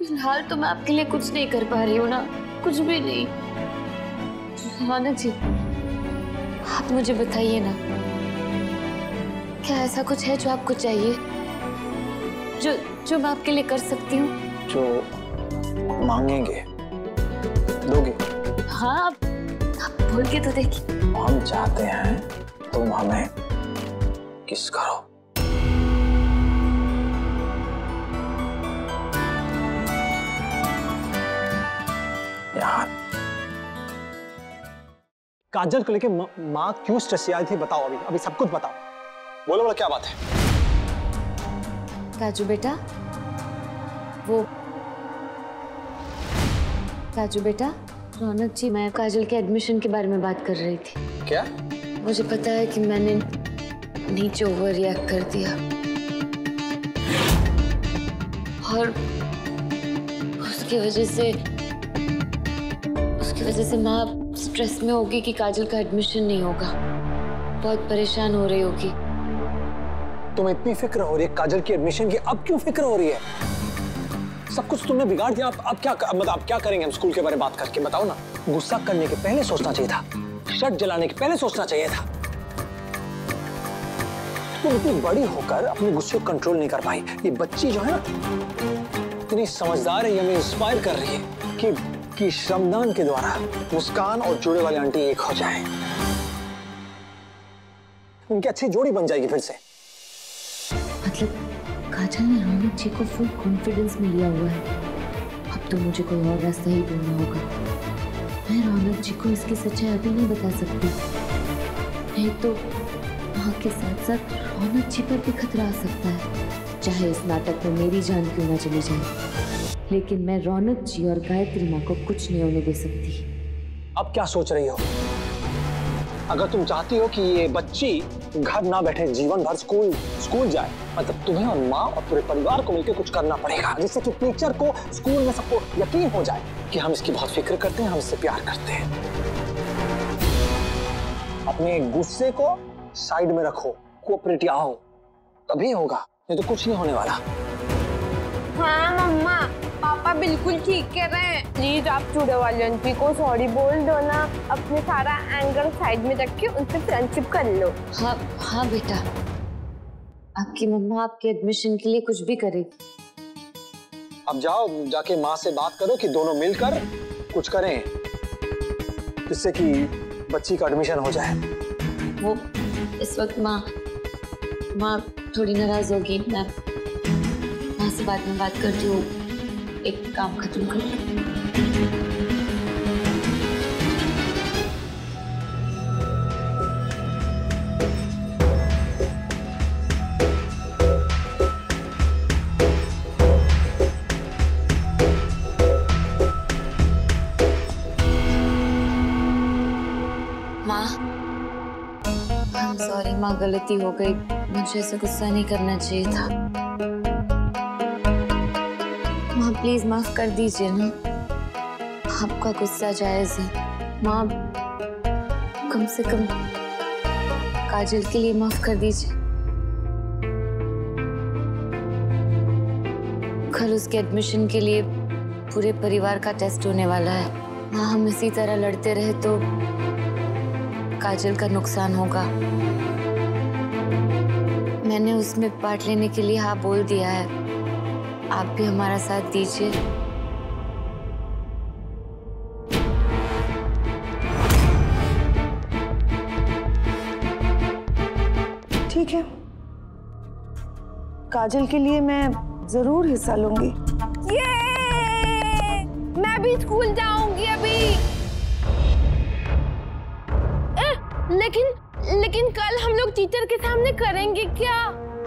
फिलहाल तो मैं आपके लिए कुछ नहीं कर पा रही हूँ ना, कुछ भी नहीं। रौनक जी, आप मुझे बताइए ना, क्या ऐसा कुछ है जो आपको चाहिए, जो मैं आपके लिए कर सकती हूँ? जो मांगेंगे दोगे? हाँ, आप बोल के तो देखिए। हम चाहते हैं तुम हमें किस करो। यार, काजल को लेके माँ क्यों स्ट्रेस आई थी? बताओ, अभी सब कुछ बताओ। बोलो बोलो, क्या बात है? काजू बेटा, काजू बेटा, रौनक जी, मैं काजल के एडमिशन के बारे में बात कर रही थी। क्या? मुझे पता है कि मैंने नीचे ओवर रिएक्ट कर दिया और उसकी वजह से माँ स्ट्रेस में होगी कि काजल का एडमिशन नहीं होगा, बहुत परेशान हो रही होगी। तुम्हें इतनी फिक्र हो रही है काजल की एडमिशन की, अब क्यों फिक्र हो रही है? सब कुछ तुमने बिगाड़ दिया। अब क्या, मतलब अब क्या करेंगे हम स्कूल के बारे में बात करके? बताओ ना। गुस्सा करने के पहले सोचना चाहिए था, शर्ट जलाने के पहले सोचना चाहिए था। तुम इतनी बड़ी होकर अपने गुस्से को कंट्रोल नहीं कर पाई। ये बच्ची जो है ना, इतनी समझदार है, ये हमें इंस्पायर कर रही है कि श्रमदान के द्वारा मुस्कान और जुड़े वाली आंटी एक हो जाए, उनकी अच्छी जोड़ी बन जाएगी फिर से। मतलब काजल ने रौनक जी को फुल कॉन्फिडेंस में लिया हुआ है। अब तो मुझे कोई और रास्ता ही ढूंढना होगा। मैं रौनक जी को इसकी सच्चाई अभी नहीं बता सकती, नहीं तो माँ के साथ साथ रौनक जी पर भी खतरा आ सकता है। चाहे इस नाटक में मेरी जान क्यों ना चली जाए, लेकिन मैं रौनक जी और गायत्री माँ को कुछ नहीं होने दे सकती। अब क्या सोच रही हो? अगर तुम चाहती हो कि ये बच्ची घर ना बैठे, जीवन भर स्कूल जाए, मतलब तुम्हें और माँ और पूरे परिवार को मिलकर कुछ करना पड़ेगा, जिससे कि टीचर को, स्कूल में सबको यकीन हो जाए कि हम इसकी बहुत फिक्र करते हैं, हम इससे प्यार करते हैं। अपने गुस्से को साइड में रखो, कोऑपरेटिव आओ, तभी होगा, नहीं तो कुछ नहीं होने वाला। हाँ मम्मा, पापा बिल्कुल ठीक कह रहे हैं। प्लीज आप चूड़े वाली आंटी को सॉरी बोल दो ना, अपने सारा एंगर साइड में रख के उनसे फ्रेंडशिप कर लो। हाँ बेटा, आपकी मम्मा आपके एडमिशन के लिए कुछ भी करेगी। अब जाओ, जाके माँ से बात करो कि दोनों मिलकर कुछ करें, जिससे कि बच्ची का एडमिशन हो जाए। वो इस वक्त माँ थोड़ी नाराज होगी। मैं माँ से बाद में बात करती हूँ, एक काम खत्म करो। सॉरी माँ, गलती हो गई, मुझे ऐसे गुस्सा नहीं करना चाहिए था। माँ प्लीज माफ कर दीजिए ना, आपका गुस्सा जायज है। माँ कम से कम काजल के लिए माफ कर दीजिए। कल उसके एडमिशन के लिए पूरे परिवार का टेस्ट होने वाला है। माँ हम इसी तरह लड़ते रहे तो काजल का नुकसान होगा। मैंने उसमें पार्ट लेने के लिए हाँ बोल दिया है, आप भी हमारा साथ दीजिए। ठीक है, काजल के लिए मैं जरूर हिस्सा लूंगी। ये मैं भी स्कूल जाऊंगी अभी। लेकिन कल हम लोग टीचर के सामने करेंगे क्या?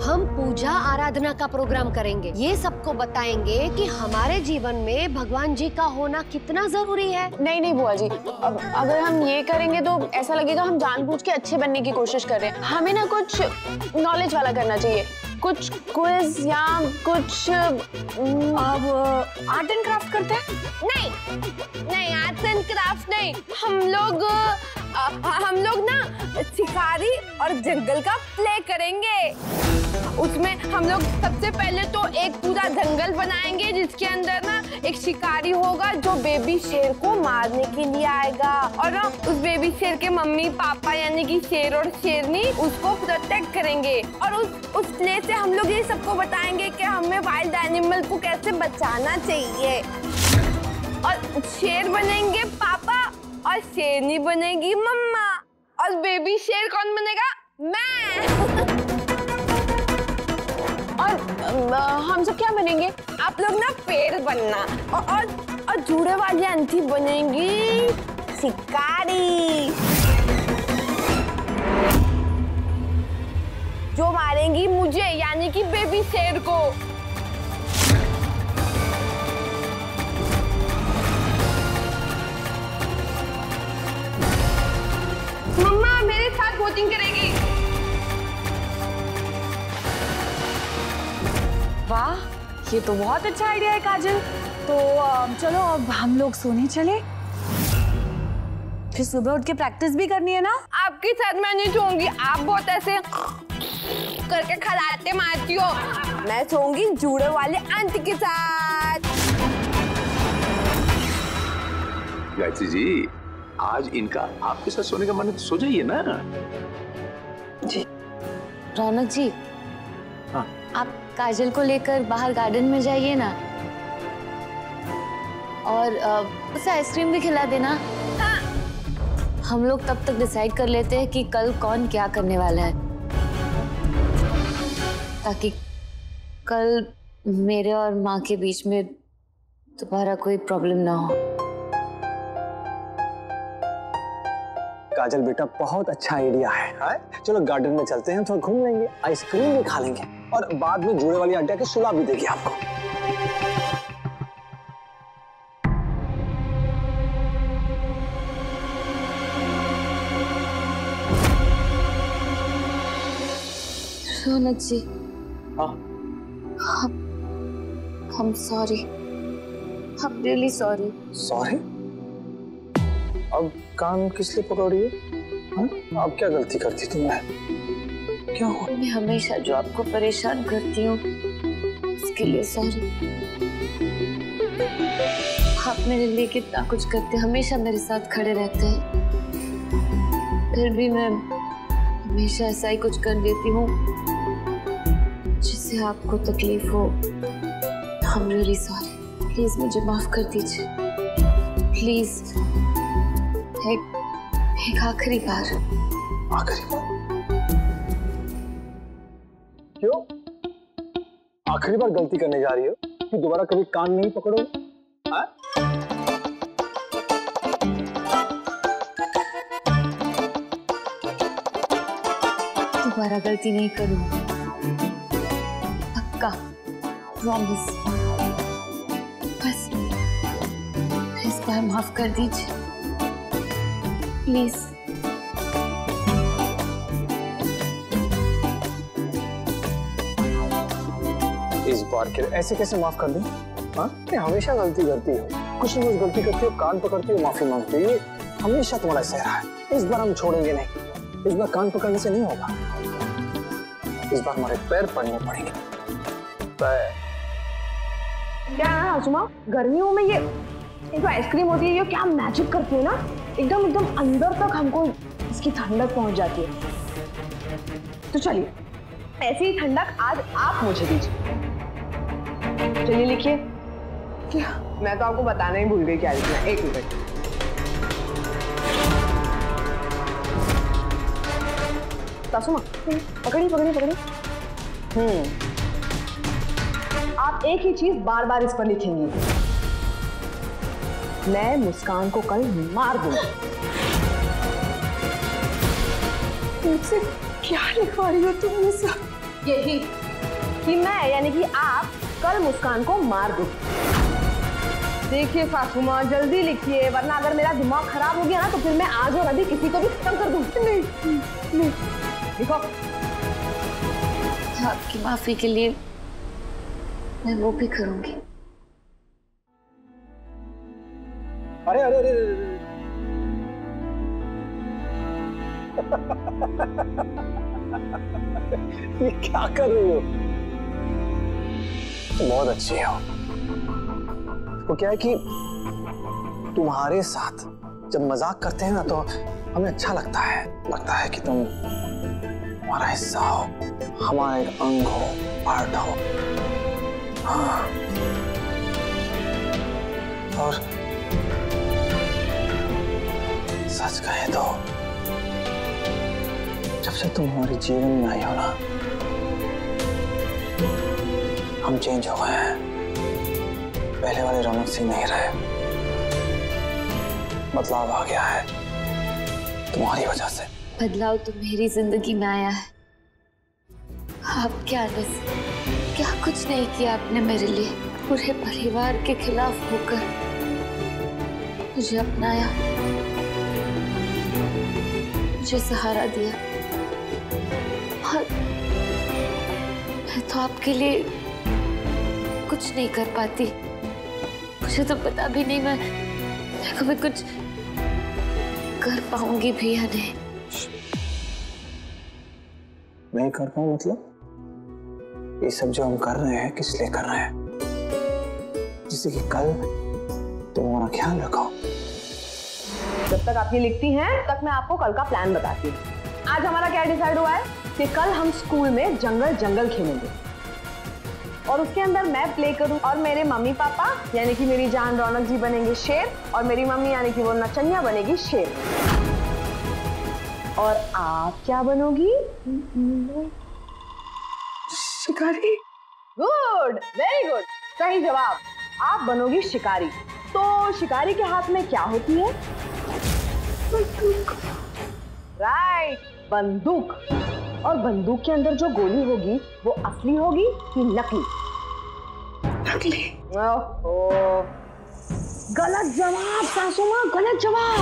हम पूजा आराधना का प्रोग्राम करेंगे, ये सबको बताएंगे कि हमारे जीवन में भगवान जी का होना कितना जरूरी है। नहीं बुआ जी, अब अगर हम ये करेंगे तो ऐसा लगेगा हम जानबूझ के अच्छे बनने की कोशिश कर रहे हैं। हमें ना कुछ नॉलेज वाला करना चाहिए, कुछ क्विज या कुछ अब आर्ट एंड क्राफ्ट करते हैं। नहीं आर्ट एंड क्राफ्ट नहीं, हम लोग हम लोग ना शिकारी और जंगल का प्ले करेंगे। उसमें हम लोग सबसे पहले तो एक पूरा जंगल बनाएंगे जिसके अंदर ना एक शिकारी होगा जो बेबी शेर को मारने के लिए आएगा, और ना उस बेबी शेर के मम्मी पापा यानी कि शेर और शेरनी उसको प्रोटेक्ट करेंगे। और उस प्ले से हम लोग ये सबको बताएंगे कि हमें वाइल्ड एनिमल को कैसे बचाना चाहिए। और शेर बनेंगे पापा और शेरनी बनेगी मम्मा, और बेबी शेर कौन बनेगा? मैं। और हम सब क्या बनेंगे? आप लोग ना पेड़ बनना, और जूड़े वाली आंटी बनेंगी शिकारी जो मारेंगी मुझे यानी कि बेबी शेर को। मम्मा मेरे साथ वोटिंग करेगी। वाह, ये तो बहुत अच्छा आइडिया है काजल। तो चलो अब हम लोग सोने चले, फिर सुबह उठ के प्रैक्टिस भी करनी है ना। आपके साथ मैं नहीं सोऊंगी, आप बहुत ऐसे करके खराटे मारती हो। मैं सोऊंगी जूड़े वाले आंटी के साथ। गायत्री जी, आज इनका आपके साथ सोने का मन है तो सो जाइए ना। जी रौनक जी, हाँ आप काजल को लेकर बाहर गार्डन में जाइए ना, और उसे आइसक्रीम भी खिला देना। हाँ। हम लोग तब तक डिसाइड कर लेते हैं कि कल कौन क्या करने वाला है, ताकि कल मेरे और माँ के बीच में दोबारा कोई प्रॉब्लम ना हो। काजल बेटा, बहुत अच्छा आइडिया है। चलो गार्डन में चलते हैं, थोड़ा घूम लेंगे, आइसक्रीम भी खा लेंगे, और बाद में जूड़े वाली आंटी के सुला भी देगी आपको। रौनक जी, हाँ I'm sorry, I'm really sorry। Sorry? अब कान किस लिए पकड़ रही हो? अब क्या गलती करती तुमने? क्या हुआ? मैं हमेशा जो आपको परेशान करती हूँ उसके लिए सॉरी। आप मेरे लिए कितना कुछ करते, हमेशा मेरे साथ खड़े रहते हैं, फिर भी मैं हमेशा ऐसा ही कुछ कर देती हूँ जिससे आपको तकलीफ हो। I'm really sorry। प्लीज मुझे माफ कर दीजिए, प्लीज। एक आखिरी बार। आखिरी बार? क्यों? आखिरी बार गलती करने जा रही हो कि दोबारा कभी कान नहीं पकड़ोगे? दोबारा गलती नहीं करूंगी, पक्का, प्रॉमिस। बस इस बार माफ कर दीजिए प्लीज। इस बार के ऐसे कैसे माफ कर दूं? हाँ, हमेशा गलती करती हो, कुछ न कुछ गलती करती हो, कान पकड़ती हो, माफी मांगती हो, ये हमेशा तुम्हारा सहरा है। इस बार हम छोड़ेंगे नहीं, इस बार कान पकड़ने से नहीं होगा, इस बार हमारे पैर पड़ने पड़ेंगे। पैर। क्या है आसमा, गर्मियों में ये जो आइसक्रीम होती है ये क्या मैजिक करती है ना, एकदम अंदर तक हमको इसकी ठंडक पहुंच जाती है। तो चलिए ऐसी ही ठंडक आज आप मुझे दीजिए। चलिए लिखिए। मैं तो आपको बताना ही भूल गई क्या लिखना। एक मिनट। सासुमा पकड़ी। आप एक ही चीज बार बार इस पर लिखेंगी, मैं मुस्कान को कल मार दूंगी। मुझसे क्या लिखवा रही हो तुम ये सब? यही कि मैं यानी कि आप कल मुस्कान को मार दो। देखिए सासू माँ जल्दी लिखिए, वरना अगर मेरा दिमाग खराब हो गया ना तो फिर मैं आज और अभी किसी को भी खत्म कर दूंगी। नहीं लिखो। आपकी माफी के लिए मैं वो भी करूंगी। अरे ये क्या कर रही हो? बहुत अच्छी हो। वो क्या है कि तुम्हारे साथ जब मजाक करते हैं ना तो हमें अच्छा लगता है कि तुम हमारा हिस्सा हो, हमारा एक अंग हो, पार्ट हो। हाँ। और सच कहे तो जब से तुम हमारे जीवन में आई हो ना, हम चेंज हो गए हैं। पहले वाले रौनक सिंह नहीं रहे। बदलाव आ गया है तुम्हारी वजह से। बदलाव तो मेरी जिंदगी में आया है, आपके आने से। क्या कुछ नहीं किया आपने मेरे लिए। पूरे परिवार के खिलाफ होकर मुझे अपनाया, मुझे सहारा दिया। और मैं तो आपके लिए कुछ नहीं कर पाती। मुझे तो पता भी नहीं मैं कभी कुछ कर पाऊंगी भी या नहीं। नहीं कर पाऊं मतलब? ये सब जो हम कर रहे हैं किस लिए कर रहे हैं? जिससे कि कल तुम हमारा ख्याल रखो। जब तक आप ये लिखती हैं तक मैं आपको कल का प्लान बताती हूँ। आज हमारा क्या डिसाइड हुआ है कि कल हम स्कूल में जंगल जंगल खेलेंगे और उसके अंदर मैं प्ले करूं और मेरे मम्मी पापा यानी कि मेरी जान रौनक जी बनेंगे शेर और मेरी मम्मी यानी कि वो नचनिया बनेगी शेर। और आप क्या बनोगी? शिकारी। गुड, वेरी गुड, सही जवाब। आप बनोगी शिकारी। तो शिकारी के हाथ में क्या होती है? राइट, बंदूक। और बंदूक के अंदर जो गोली होगी वो असली होगी कि नकली? नकली। ओहो, गलत जवाब सासू माँ, गलत जवाब।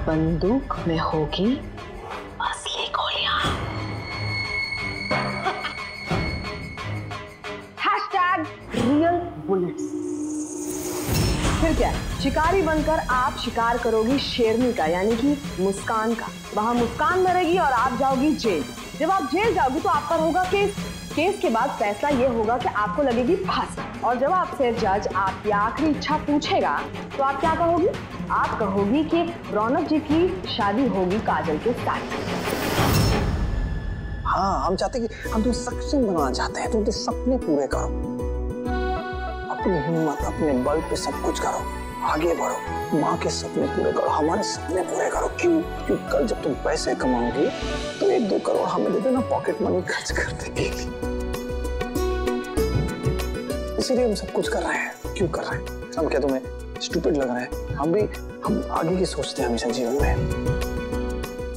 बंदूक में होगी असली गोलियां। Real bullets. फिर क्या, शिकारी बनकर आप शिकार करोगी शेरनी का यानी कि मुस्कान का। वहां मुस्कान मरेगी और आप जाओगी जेल। जब आप जेल जाओगी तो आप पर होगा केस। केस के बाद फैसला ये होगा कि आपको लगेगी फांसी। और जब आपसे जज आपकी आखिरी इच्छा पूछेगा तो आप क्या कहोगी? आप कहोगी कि रौनक जी की शादी होगी काजल के साथ। हाँ, हम चाहते कि हम तुम्हें सक्षम बनाना चाहते हैं। तुम तो सपने पूरे करो, अपनी हिम्मत, अपने बल पे सब कुछ करो, आगे बढ़ो, माँ के सपने पूरे करो, हमारे सपने पूरे करो। क्यों? क्योंकि कल जब तुम पैसे कमाओगी तो 1-2 करोड़ हमें दे देना पॉकेट मनी खर्च करने के लिए। इसीलिए हम सब कुछ कर रहे हैं। क्यों कर रहे हैं? हम क्या तुम्हें स्टूपिड लग रहे हैं? हम आगे की सोचते हैं हमेशा जीवन में।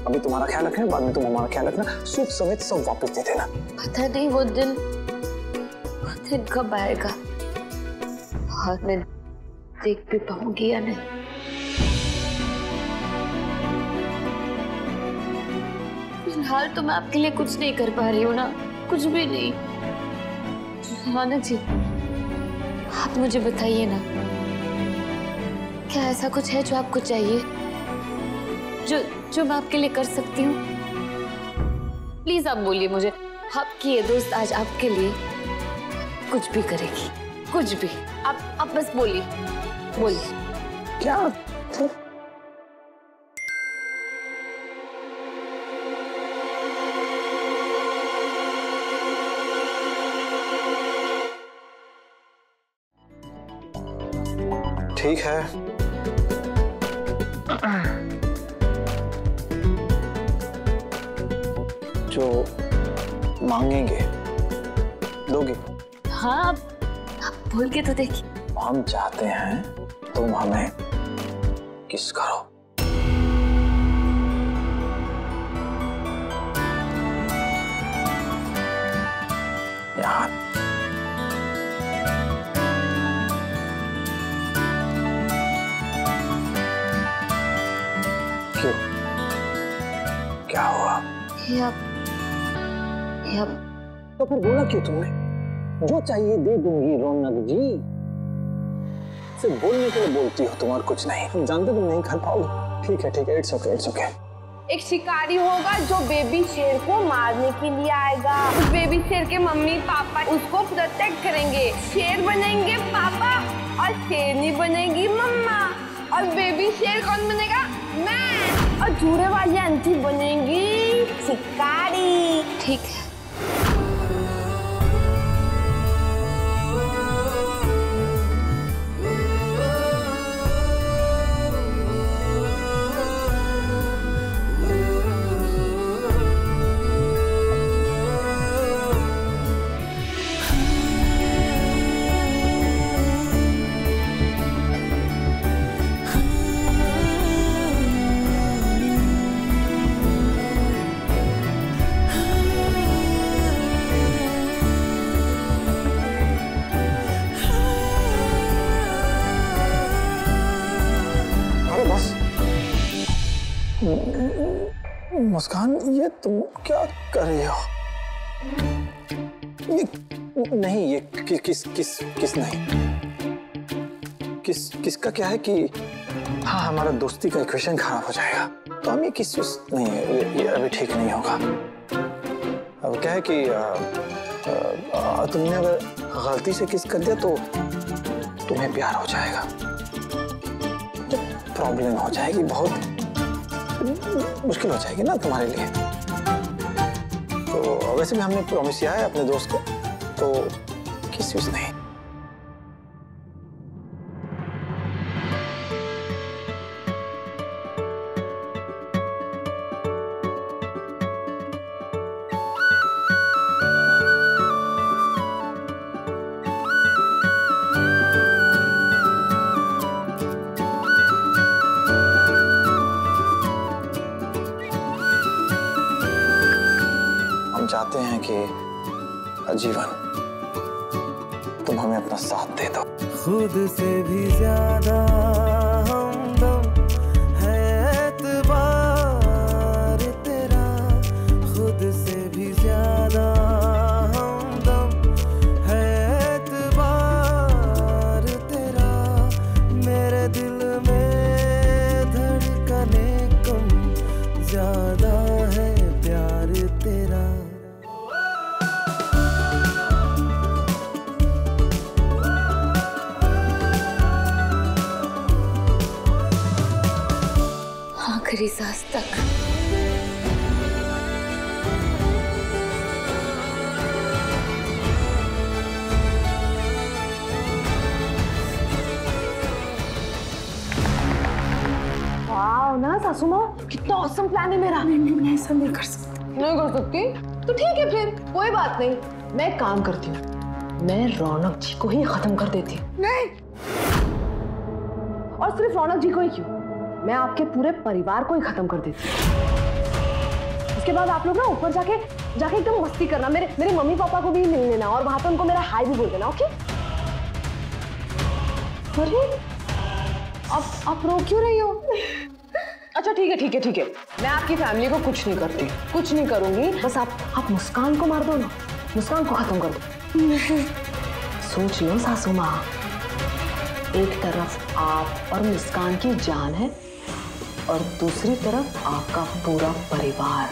अभी तुम्हारा ख्याल रखना, बाद में तुम हमारा ख्याल रखना। सुख समेत सब वापस दे देना। पता नहीं वो दिन कब आएगा और मैं देख भी पाऊंगी या नहीं। फिलहाल तो मैं आपके लिए कुछ नहीं कर पा रही हूँ ना, कुछ भी नहीं। रौनक जी, आप मुझे बताइए ना, क्या ऐसा कुछ है जो आपको चाहिए, जो मैं आपके लिए कर सकती हूँ? प्लीज आप बोलिए मुझे। आपकी ये दोस्त आज आपके लिए कुछ भी करेगी, कुछ भी। आप बस बोलिए, बोलिए। क्या? ठीक है, जो मांगेंगे दोगे? हाँ, आप बोल के तो देखिए। हम चाहते हैं तुम हमें किस करो। यार, क्यों? क्या हुआ? तो फिर बोला क्यों तुमने? जो चाहिए दे दूंगी रौनक जी। सिर्फ बोलने के लिए बोलती हो तुम और कुछ नहीं। हम जानते तुम नहीं कर पाओगे। ठीक है, इट्स ओके। एक शिकारी होगा जो बेबी शेर को मारने के लिए आएगा। उस बेबी शेर के मम्मी पापा उसको प्रोटेक्ट करेंगे। शेर बनेंगे पापा और शेरनी बनेगी मम्मा। और बेबी शेर कौन बनेगा? मैं। और जूड़े वाली आंटी बनेगी शिकारी। ठीक है। मुस्कान, ये तुम क्या कर रही हो? ये नहीं, ये किस नहीं, किसका क्या है कि हाँ हमारा दोस्ती का इक्वेशन खराब हो जाएगा, तो हम ये किस नहीं है, ये अभी ठीक नहीं होगा। अब क्या है कि तुमने अगर गलती से किस कर दिया तो तुम्हें प्यार हो जाएगा, तो प्रॉब्लम हो जाएगी, बहुत मुश्किल हो जाएगी ना तुम्हारे लिए। तो वैसे भी हमने प्रॉमिस किया है अपने दोस्त को, तो किस यूज नहीं। चाहते हैं कि आजीवन तुम हमें अपना साथ दे दो। खुद से भी ज्यादा हमदम है एतबार तेरा, खुद से भी ज्यादा हमदम है एतबार तेरा, मेरे दिल में धड़कने कम ज्यादा है प्यार तेरा। आखिरी सांस तक। वाह ना सासू माँ, कितना ऑसम प्लान है मेरा। मैं ऐसा नहीं कर सकती। नहीं कर सकती? तो ठीक है फिर, कोई बात नहीं, मैं एक काम करती हूँ, मैं रौनक जी को ही खत्म कर देती हूँ। नहीं। और सिर्फ रौनक जी को ही क्यों, मैं आपके पूरे परिवार को ही खत्म कर देती हूँ। उसके बाद आप लोग ना ऊपर जाके एकदम मस्ती करना, मेरे मम्मी पापा को भी मिल लेना और वहां पे उनको मेरा हाय भी बोल देना, ओके? अरे आप रो क्यों रही हो? अच्छा ठीक है, मैं आपकी फैमिली को कुछ नहीं करती, कुछ नहीं करूंगी, बस आप मुस्कान को मार दो ना, मुस्कान को खत्म कर दो। सोच लो सासू माँ, एक तरफ आप और मुस्कान की जान है और दूसरी तरफ आपका पूरा परिवार।